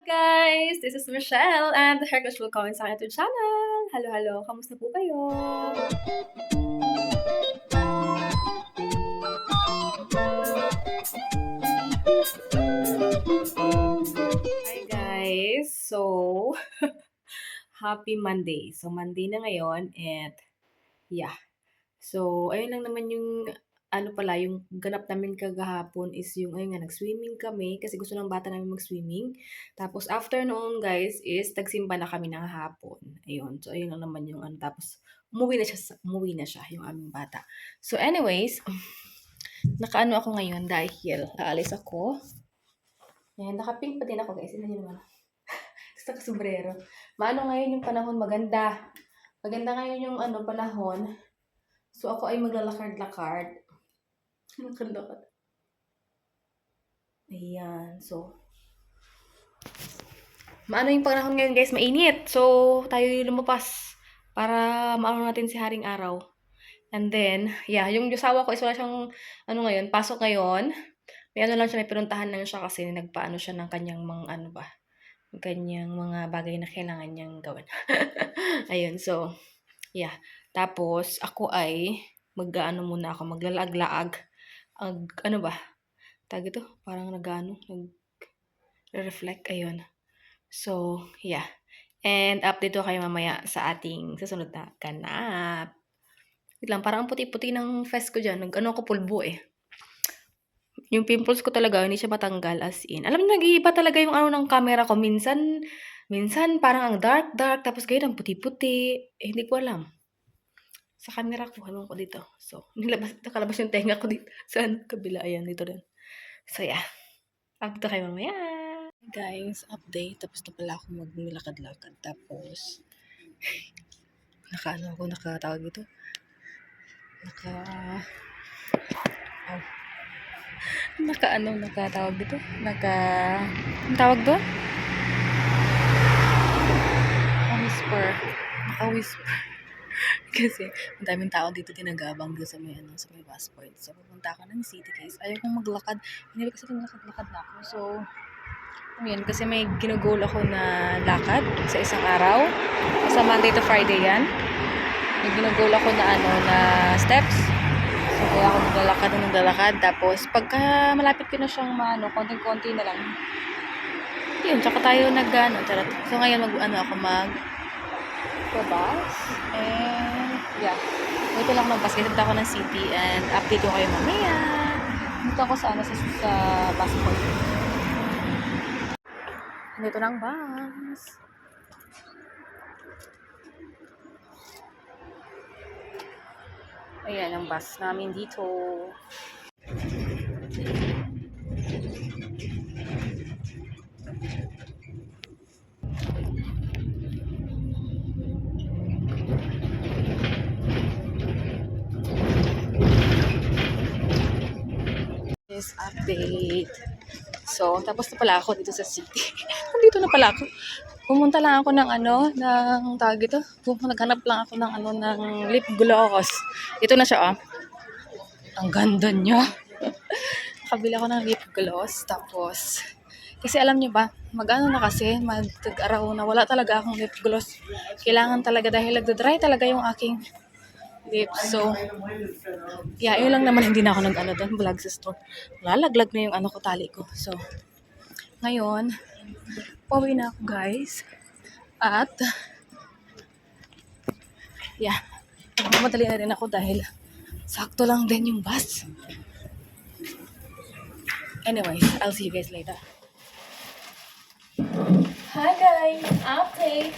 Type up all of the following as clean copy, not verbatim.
Guys, this is Michelle and heartless welcome sa aking YouTube channel. Hello, hello. Kamusta po kayo? Hi guys. So, happy Monday. So, Monday na ngayon and yeah. So, ayun lang naman yung yung ganap namin kagahapon is yung ayun nga nag-swimming kami kasi gusto ng bata namin mag-swimming. Tapos after noon guys is nagsimba na kami ng hapon. Ayun. So, ayun lang naman yung tapos umuwi na siya yung aming bata. So, anyways, nakaano ako ngayon dahil aalis ako. Ayan, naka-pink pa din ako guys. Ina niyo naman. Gusto ko sombrero. Maano ngayon yung panahon maganda. Maganda ngayon yung panahon. So, ako ay maglalakad-lakad. Lakad-lakad. Ayan. So, maano yung panahon ngayon guys, mainit. So, tayo lumabas para maano natin si Haring Araw. And then, yeah, yung josawa ko is wala siyang, ngayon, pasok ngayon. May lang siya, may pinuntahan lang siya kasi nagpaano siya ng kanyang mga, kanyang mga bagay na kailangan niyang gawin. Ayun, so, yeah. Tapos, ako ay, muna ako, maglalag-laag. Tag ito, parang nag-reflect, ayun. So, yeah. And update ko kayo mamaya sa ating susunod na ganap. Wait lang, parang ang puti-puti ng face ko dyan. Ako pulbo eh. Yung pimples ko talaga, hindi siya matanggal as in. Alam mo, nag-iiba talaga yung ng camera ko. Minsan parang ang dark, tapos ganyan, ang puti-puti. Hindi ko alam. Sa camera ko, ko dito. So, nakalabas yung tenga ko dito. Saan? Kabila, ayan, dito rin. So, yeah. Update kayo mamaya. Guys, update. Tapos na pala ako magnilakad-lakad. Tapos, nakatawag ito. Nakatawag dito? Ang tawag doon? Naka-whisper. Kasi, ang daming tao dito tinagabang doon sa may bus point. So, pupunta ako ng city guys. Ayaw kong maglakad. Hindi kasi lakad-lakad na ako. So, yun, kasi may ginugol ako na lakad sa isang araw. Sa Monday to Friday yan. May ginugol ako na steps. So, kaya ako naglalakad. Tapos, pagka malapit ko na siyang konting-konti na lang. Yun, tsaka tayo charot. So, ngayon ako magbabas. And, yeah. Dito lang magbas. Kasi ako ng city and update ko kayo mamaya. Dito ako sa bus point. Dito ng bus. Ayan ang bus namin dito. Yes, update. So, tapos na pala ako dito sa city. Nandito na pala ako. Pumunta lang ako ng tawag ito. Naghanap lang ako ng lip gloss. Ito na siya, oh. Ang ganda niya. Nakabili ako ng lip gloss. Tapos, kasi alam niyo ba, mag-araw na wala talaga akong lip gloss. Kailangan talaga dahil nagda-dry talaga yung aking lips. So, yeah, yun lang naman, hindi na ako doon, vlog sa store. Lalaglag na yung ko, tali ko. So, ngayon, pauwi na ako guys. At, yeah, madali na rin ako dahil sakto lang din yung bus. Anyways, I'll see you guys later. Hi guys, update.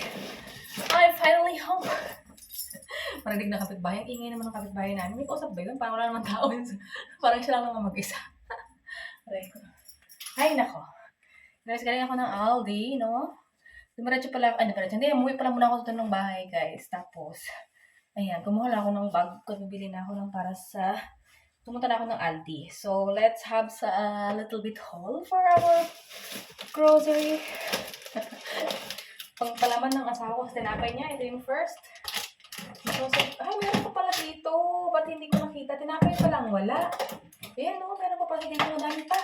I'm finally home. Marinig na kapitbahay. Ang ingay naman ng kapitbahay namin. May kausap ba yun? Parang wala naman tao. Parang siya lang naman mag-isa. Ay, nako. Guys, galing ako ng Aldi, no? Dumiretso pala, hindi, umuwi pala muna ako dito ng bahay, guys. Tapos, ayan, kumuha lang ako ng bag. Bibili na ako ng pumunta na ako ng Aldi. So, let's have a little bit haul for our grocery. Pangpalaman ng asawa ko, tinapay niya. Ito yung first. Meron pa pala dito. Ba't hindi ko nakita? Tinapay pa lang, wala. Ayan, meron pa pala dito. Madami pa.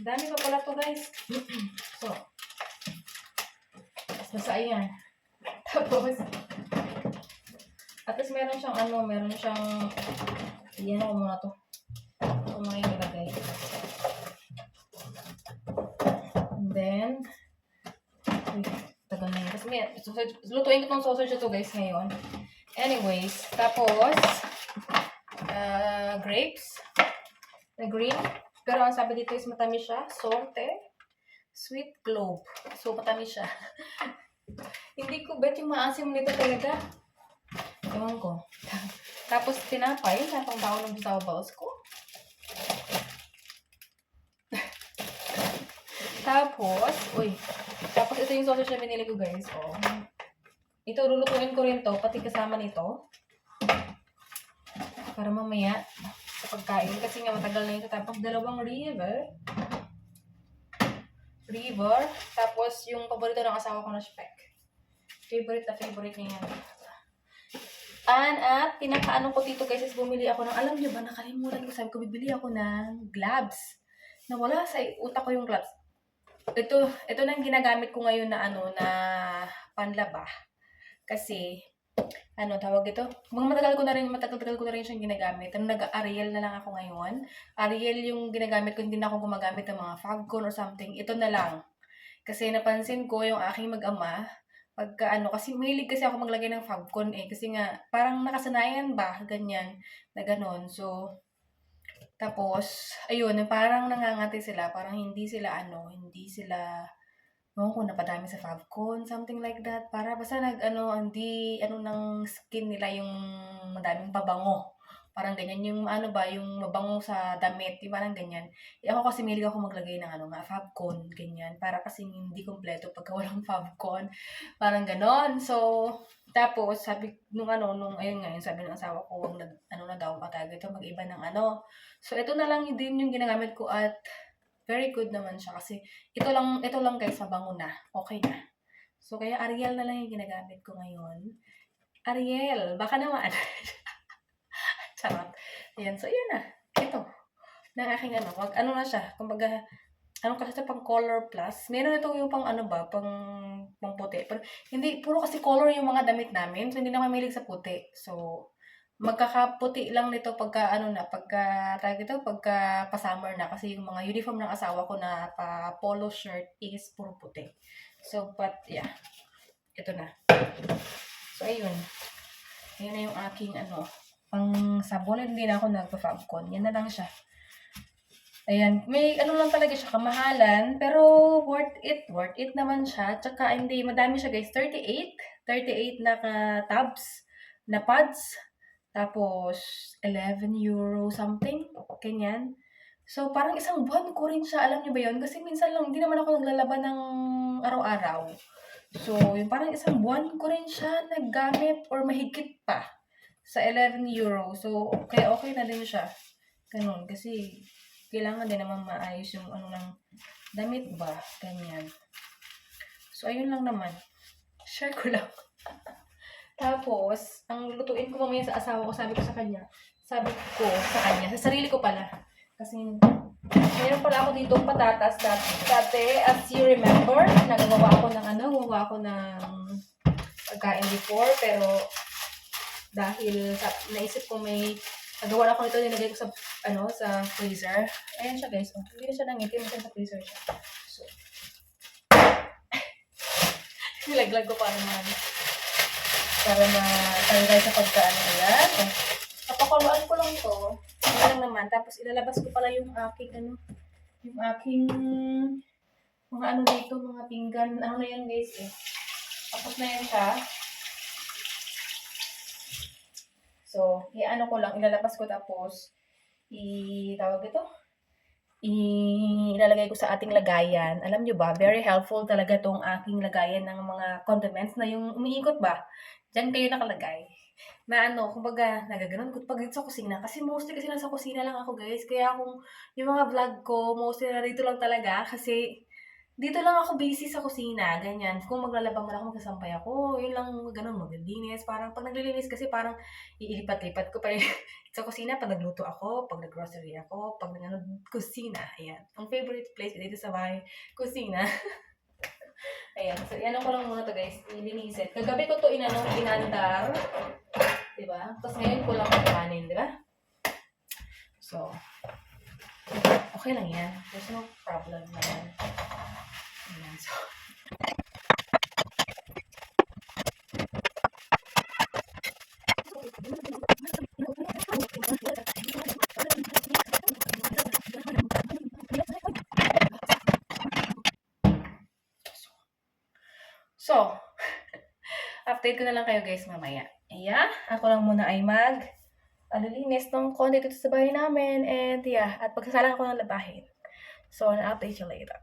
Dami pa pala to guys. So, basta ayan. Tapos, at least meron siyang meron siyang, yan ako muna to. Ito muna yung ilagay. And then, tagal na yun. Kasi lutuin ko tong sausage ito guys ngayon. Anyways, tapos, grapes, na green. Pero ang sabi dito is matamis siya. Saute, sweet clove. So, matamis siya. Hindi ko bet yung maasim nito talaga. Ewan ko. Tapos, tinapay. Napang tao ng sabaws ko. Tapos, tapos ito yung sausage na binili ko guys. Oh. Ito, lulutuin ko rin to, pati kasama nito. Para mamaya, sa pagkain. Kasi nga matagal na ito. Tapos, dalawang river. Tapos, yung paborito ng asawa ko na spec. Favorite niya yan. At pinakaano ko dito guys is bumili ako ng, alam nyo ba, nakalimutan ko, sabi ko, bibili ako ng gloves. Nawala sa utak ko yung gloves. Ito na yung ginagamit ko ngayon na na panlaba. Kasi, tawag ito? Matagal ko na rin siyang ginagamit. Nag-Ariel na lang ako ngayon. Ariel yung ginagamit ko, hindi na ako gumagamit ng mga Fagcon or something. Ito na lang. Kasi napansin ko yung aking mag-ama, kasi mahilig kasi ako maglagay ng Fagcon kasi nga, parang nakasanayan ba, ganyan, na ganon. So, tapos, ayun, parang nangangati sila, parang hindi sila, ko napadami sa Favcon, something like that. Para basta hindi, ng skin nila yung madaming pabango. Parang ganyan yung, yung mabango sa damit, yung parang ganyan. Ako kasi mahilig ako maglagay ng, Favcon, ganyan. Para kasi hindi kompleto pagka walang Favcon. Parang ganon. So, tapos, sabi, ayun nga, sabi ng asawa ko, na daw, ito, mag-iba ng So, ito na lang din yung ginagamit ko at very good naman siya kasi ito lang guys, mabango na. Okay na. So, kaya Ariel na lang yung ginagamit ko ngayon. Ariel, baka naman. Charot. Ayan, so yan na. Ito. Ng aking wag na siya. Kumbaga, kasi ito pang color plus. Meron ito yung pang pang puti. Pero, hindi, puro kasi color yung mga damit namin. So, hindi na kami mahilig sa puti. So, magkakaputi lang nito pagka pagka pa-summer na. Kasi yung mga uniform ng asawa ko na polo shirt is puro puti. So, but, yeah. Ito na. So, ayun. Ayun na yung aking pang sabon. Hindi na ako nagpa-Fabcon. Yan na lang siya. Ayan, may lang talaga siya, kamahalan, pero worth it naman siya. Tsaka hindi, madami siya guys, 38 na tabs, na pads, tapos 11 euro something, ganyan. So, parang isang buwan ko rin siya, alam niyo ba yun? Kasi minsan lang, hindi naman ako naglalaban ng araw-araw. So, yung parang isang buwan ko rin siya naggamit or mahigit pa sa 11 euro. So, kaya okay na din siya. Ganun, kasi kailangan din naman maayos yung ng damit ba, ganyan. So, ayun lang naman. Share ko lang. Tapos, ang lulutuin ko mamaya sa asawa ko, sabi ko sa kanya, sa sarili ko pala. Kasi, mayroon pala ako dito patatas dati, as you remember, nagagawa ako ng pagkain before, pero dahil naisip ko may nagawa ako ito, nilagay ko sa freezer. Ayan siya guys. Oh. Hindi na siya nangitim. Sa freezer siya. So, nilaglag ko para tanggal sa pagkaan. Ayan. Oh. Papakuluan ko lang ito. Ayan lang naman. Tapos ilalabas ko pala yung aking mga dito, mga pinggan. Na yan guys Tapos na yan siya. So, ko lang, ilalabas ko tapos ilalagay ko sa ating lagayan. Alam nyo ba, very helpful talaga tong aking lagayan ng mga condiments na yung umiikot ba? Diyan kayo nakalagay. Na kumbaga, nagaganon ko pag sa kusina. Kasi mostly kasi nasa kusina lang ako guys. Kaya yung mga vlog ko, mostly na dito lang talaga. Kasi, dito lang ako busy sa kusina, ganyan. Kung maglalaba man ako, magsasampay ako, yun lang gano'n, maglilinis. Parang 'pag naglilinis kasi parang iilipat-lipat ko pa rin sa kusina 'pag nagluto ako, 'pag nag-grocery ako, 'pag nag-ano, kusina, ayan. Ang favorite place ko dito sa bahay, kusina. Ayan, so i-ano ko lang muna 'to guys, lilinisin. Kagabi ko 'to inandar, 'di ba? Tapos ngayon ko lang kukuhanin, 'di ba? So, okay lang 'yan. There's no problem naman. Ayan, so so, update ko na lang kayo guys mamaya. Yeah, ako lang muna ay linis ng konti dito sa bahay namin and yeah, at pagsasalang ako ng labahin. So, I'll update you later.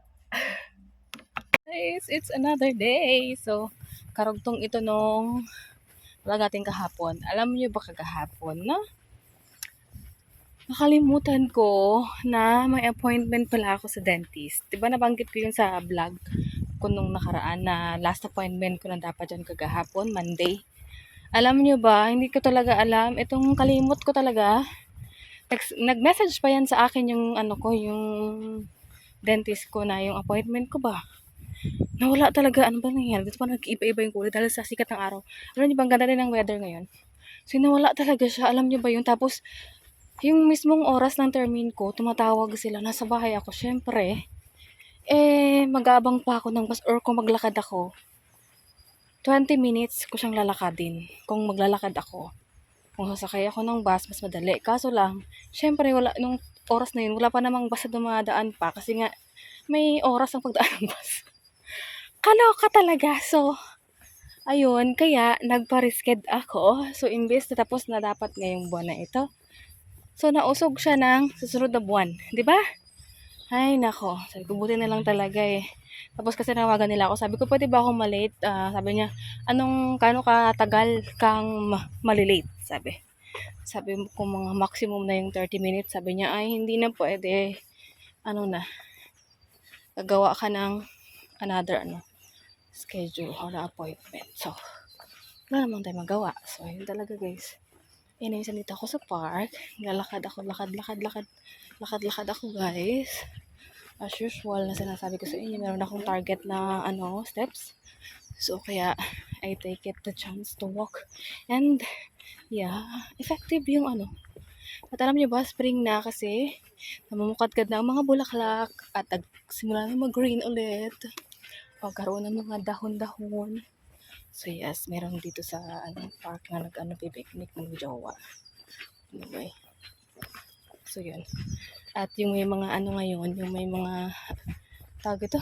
Guys, it's another day. So, karugtong ito nung wala natin kahapon. Alam niyo ba kagahapon, no? Nakalimutan ko na may appointment pala ako sa dentist. 'Di ba nabanggit ko yun sa vlog ko nung nakaraan na last appointment ko na dapat dyan kagahapon, Monday. Alam niyo ba, hindi ko talaga alam. Itong kalimot ko talaga. Nag-message pa yan sa akin yung ano ko, yung dentist ko na yung appointment ko ba. Nawala talaga. Ano ba nangyari? Dito pa nag-iba-iba yung kulay dahil sa sikat ng araw. Alam niyo ba, ang ganda rin ng weather ngayon. So, nawala talaga siya. Alam niyo ba yun? Tapos, yung mismong oras ng termin ko, tumatawag sila. Nasa bahay ako. Syempre, mag-aabang pa ako ng bus or kung maglakad ako, 20 minutes ko siyang lalakadin kung maglalakad ako. Kung sasakay ako ng bus, mas madali. Kaso lang, syempre, wala, nung oras na yun, wala pa namang bus na dumadaan pa kasi nga, may oras ang pagdaan ng bus. Kaloka talaga. So, ayun, kaya nagpa-resched ako. So, imbes na tapos na dapat ngayong buwan na ito. So, nausog siya ng susunod na buwan. 'Di ba? Ay, nako. Sabi ko, buti na lang talaga eh. Tapos kasi nawagan nila ako. Sabi ko, pwede ba ako malate? Sabi niya, kano katagal kang malilate? Sabi ko, mga maximum na yung 30 minutes. Sabi niya, ay, hindi na pwede. Ano na, gagawa ka ng another, schedule or appointment. So, wala naman tayo magawa. So, yun talaga guys. Minsan dito ako sa park. Lalakad ako, lakad ako guys. As usual na sinasabi ko sa inyo, meron akong target na steps. So, kaya I take it the chance to walk. And, yeah, effective yung At alam niyo ba, spring na kasi namumukadkad na ang mga bulaklak at simula na mag-green ulit. Pagkaroon ng mga dahon-dahon. So yes, meron dito sa park na pipiknik ng jowa. Anyway. So yun. At yung may mga ngayon, yung may mga tawag ito,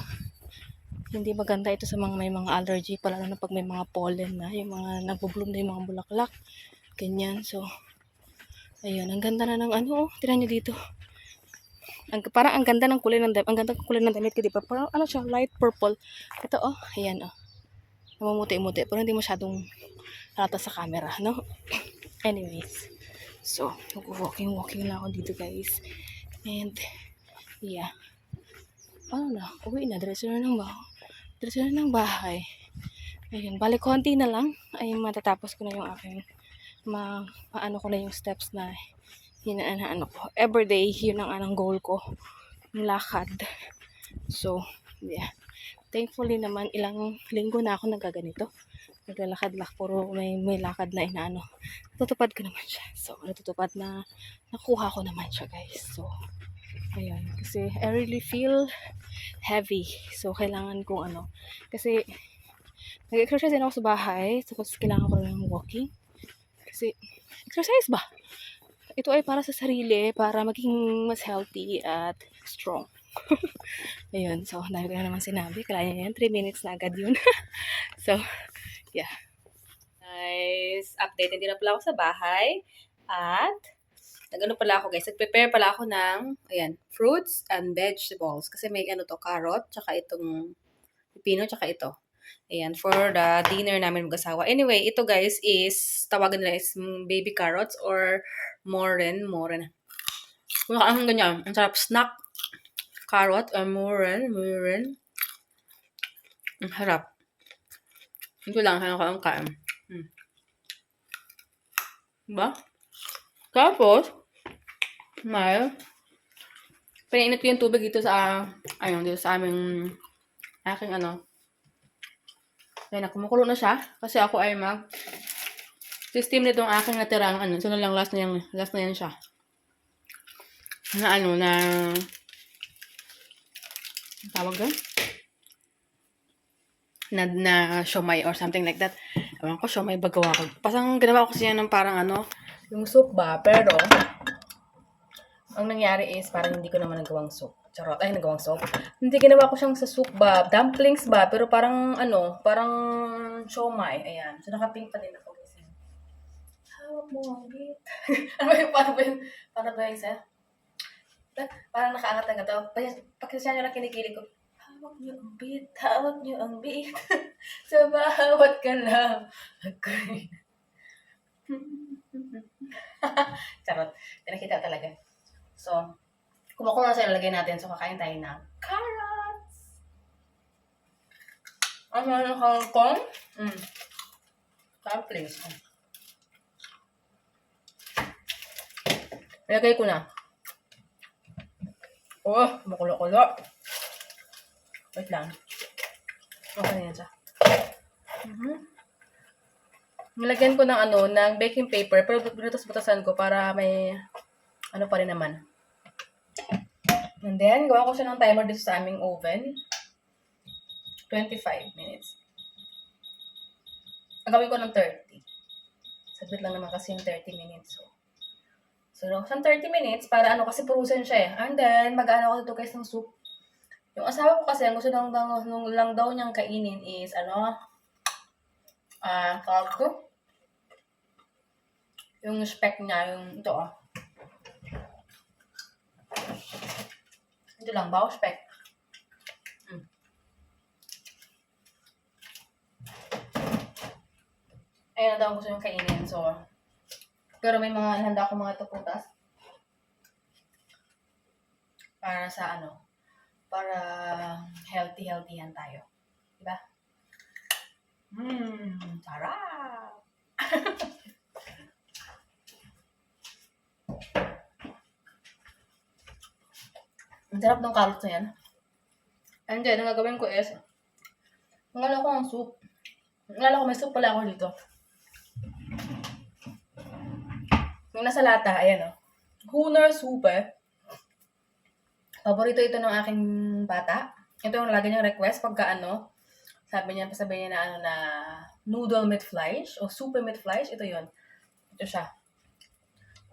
hindi maganda ito sa mga may mga allergy, pala na pag may mga pollen na, yung mga nagbo-bloom na yung mga bulaklak. Ganyan. So, ayun, ang ganda na ng tingnan nyo dito. Parang ang ganda ng kulay ng damit. Ang ganda ng kulay ng damit ko, di ba? Parang siya, light purple. Ito ayan namumuti-muti, pero hindi masyadong halata sa camera, no? Anyways, so, walking lang ako dito, guys. And, yeah. Uwi na, diretso na ng bahay. Ayun, balik konti na lang, ay matatapos ko na yung aking, ko na yung steps na, ko. Everyday, yun ang goal ko, yung lakad. So, yeah. Thankfully naman, ilang linggo na ako nagaganito. Naglalakad puro may lakad na Natutupad ko naman siya. So, nakuha ko naman siya, guys. So, ayun. Kasi, I really feel heavy. So, kailangan kong Kasi, nag-exercise din ako sa bahay. Tapos, kailangan ko lang walking. Kasi, exercise ba? Ito ay para sa sarili, para maging mas healthy at strong. Ayun, so, dahil ko na naman sinabi, kaya yan, 3 minutes na agad yun. So, yeah. Guys, update din na pala ako sa bahay. At, pala ako guys, nag-prepare pala ako ng, fruits and vegetables. Kasi may carrot, tsaka itong pipino, tsaka ito. Ayan, for the dinner namin mag-asawa. Anyway, ito guys is, tawagan nila is baby carrots or moren. Kung ang ganyan, ang sarap snack carrot or moren. Ang harap. Ito lang, kaya ko kain. Diba? Tapos, may, pinainit ko yung tubig dito sa, dito sa aming, aking Ayan na, kumukulo na siya. Kasi ako ay steam nitong aking natirang So na lang, last na yan siya. Na tawag doon? Na siomay or something like that. Ewan ko, siomay ba gawa ko? Pasang ginawa ko kasi yan ng parang yung soup ba? Pero, ang nangyari is parang hindi ko naman nagawang soup. Charot, ay nagawang soup. Hindi, ginawa ko siyang sa soup ba? Dumplings ba? Pero parang parang siomay. Ayan. So nakapink pa din ako. Hawak mo ang beat. Paano ba yung isa? Parang nakaangat na ito. Pagkasya nyo na kinikilig ko, hawak nyo ang beat, hawak nyo ang beat. Sa bawat galaw. Charot. Pinakita talaga. So, kumukulo na siya, ilagay natin. So, kakain tayo ng carrots. Ano yung Hong Kong? Dumplings. Ilagay ko na. Oh, makulo-kulo. Wait lang. Okay na yan siya. Nilagyan ko ng ng baking paper, pero butas-butasan ko para may pa rin naman. And then, gawa ko siya ng timer dito sa aming oven. 25 minutes. Gawin ko ng 30. Saglit lang naman kasi yung 30 minutes. So, sa 30 minutes, para kasi purusan siya eh. And then, mag-ano ako dito guys ng soup. Yung asawa ko kasi, ang gusto lang daw niyang kainin is, tawag ko? Yung speck niya, yung ito Ito lang, bao speck. Ayun na daw ang gusto niyang kainin. So, pero may mga handa ko mga tuputas. Para sa para healthy-healthy yan tayo. Diba? Sarap! Ang sarap ng carrots na yan. And then, ang gagawin ko is, nangala ko ang soup. Nangala ko, may soup pala ako dito. Yung nasa lata, ayan Hooner soup Paborito ito ng aking bata. Ito yung lagi niyang request pagka sabi niya na noodle mit fleisch o soup mit fleisch. Ito yun. Ito siya.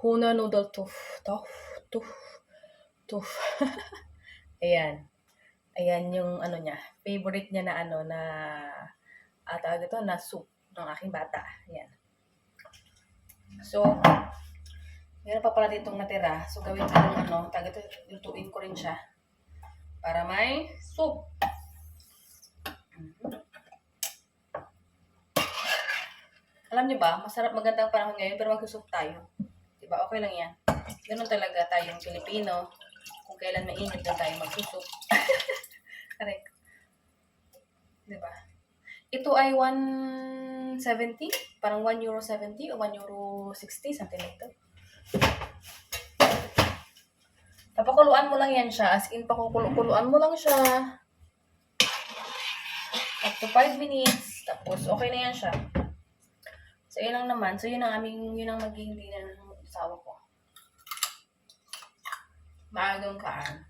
Hooner noodle tofu. Ayan. Ayan yung niya. Favorite niya na tawag ito na soup ng aking bata. Ayan. So, meron pa pala ditong natira. So, gawin ko ng lutuin ko rin siya. Para may soup. Alam niyo ba, masarap magandang panahon ngayon pero magsusoup tayo. Diba? Okay lang yan. Ganun talaga tayong Pilipino. Kung kailan mainit doon tayo magsusoup. Correct. Diba? Ito ay 170. Parang €1.70 o €1.60. Something like that. Papakuluan mo lang yan siya. As in, pakukuluan mo lang siya. Up to 5 minutes. Tapos, okay na yan siya. So, yun lang naman. So, yun ang magiging dinner ng asawa ko. Maagang kaan.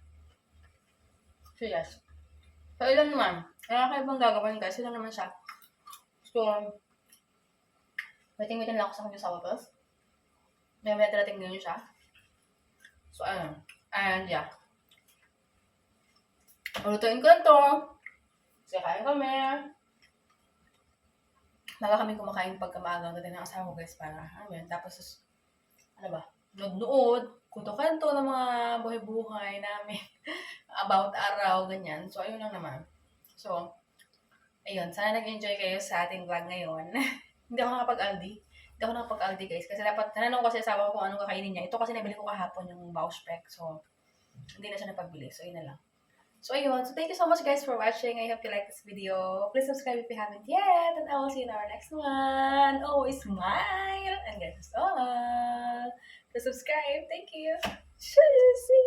So, yes. So, ilan naman. Kaya kayo bang gagawin guys? Ilan naman siya. So, waiting lang ako sa kanya asawa guys. May darating ngayon siya. So, ayun. And, yeah. Lutuin ko lang to. Kasi kain kami. Maga kami kumakain pagka maaga ng asawa ko guys para tapos nood-nood, kuto-kanto ng mga buhay-buhay namin about araw, ganyan. So, ayun lang naman. So, ayun, sana nag-enjoy kayo sa ating vlog ngayon. Hindi ako nakapag-Aldi guys kasi dapat tanong ko sa asawa ko kung anong kakainin niya. Ito kasi nabili ko kahapon yung bao speck. So, hindi na siya napagbili. So, yun na lang. So, ayun. So, thank you so much guys for watching. I hope you like this video. Please subscribe if you haven't yet. And I will see you in our next one. Always smile and get us all. Please subscribe. Thank you. Tschüssi.